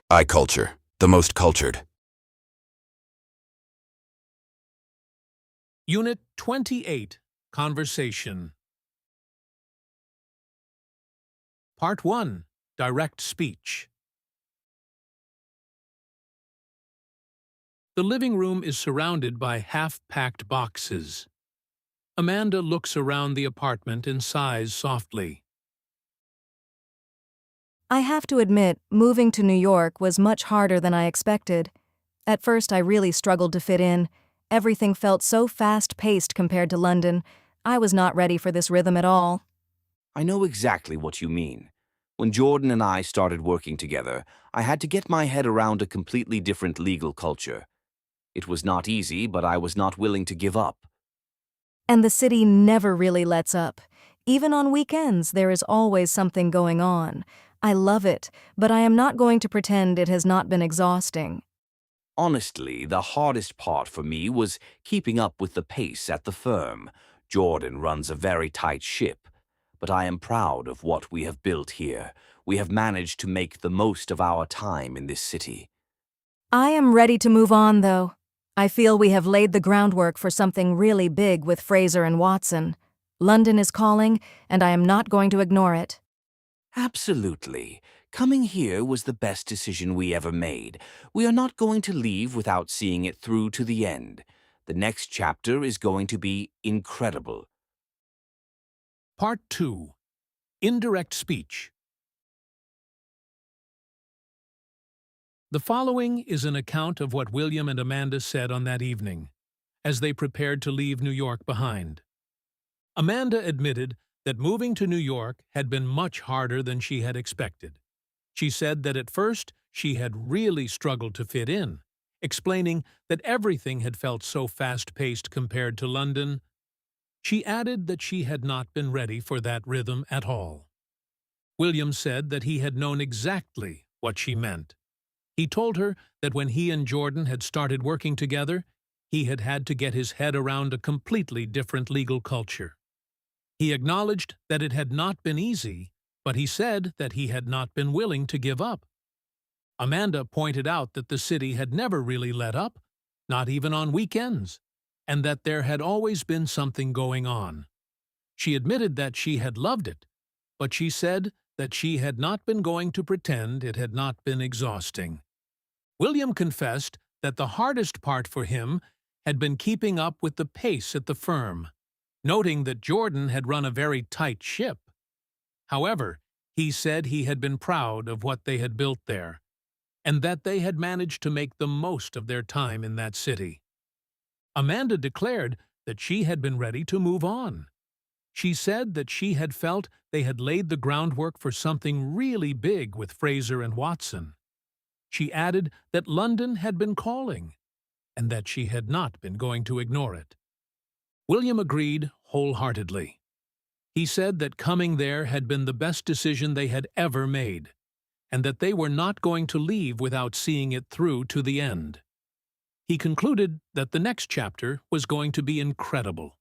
I culture, the most cultured. Unit 28, Conversation. Part 1, Direct Speech. The living room is surrounded by half-packed boxes. Amanda looks around the apartment and sighs softly. I have to admit, moving to New York was much harder than I expected. At first, I really struggled to fit in. Everything felt so fast-paced compared to London. I was not ready for this rhythm at all. I know exactly what you mean. When Jordan and I started working together, I had to get my head around a completely different legal culture. It was not easy, but I was not willing to give up. And the city never really lets up. Even on weekends, there is always something going on. I love it, but I am not going to pretend it has not been exhausting. Honestly, the hardest part for me was keeping up with the pace at the firm. Jordan runs a very tight ship, but I am proud of what we have built here. We have managed to make the most of our time in this city. I am ready to move on, though. I feel we have laid the groundwork for something really big with Fraser and Watson. London is calling, and I am not going to ignore it. Absolutely. Coming here was the best decision we ever made. We are not going to leave without seeing it through to the end. The next chapter is going to be incredible. Part 2, Indirect Speech. The following is an account of what William and Amanda said on that evening, as they prepared to leave New York behind. Amanda admitted that moving to New York had been much harder than she had expected. She said that at first she had really struggled to fit in, explaining that everything had felt so fast-paced compared to London. She added that she had not been ready for that rhythm at all. William said that he had known exactly what she meant. He told her that when he and Jordan had started working together, he had had to get his head around a completely different legal culture. He acknowledged that it had not been easy, but he said that he had not been willing to give up. Amanda pointed out that the city had never really let up, not even on weekends, and that there had always been something going on. She admitted that she had loved it, but she said that she had not been going to pretend it had not been exhausting. William confessed that the hardest part for him had been keeping up with the pace at the firm, noting that Jordan had run a very tight ship. However, he said he had been proud of what they had built there, and that they had managed to make the most of their time in that city. Amanda declared that she had been ready to move on. She said that she had felt they had laid the groundwork for something really big with Fraser and Watson. She added that London had been calling, and that she had not been going to ignore it. William agreed wholeheartedly. He said that coming there had been the best decision they had ever made, and that they were not going to leave without seeing it through to the end. He concluded that the next chapter was going to be incredible.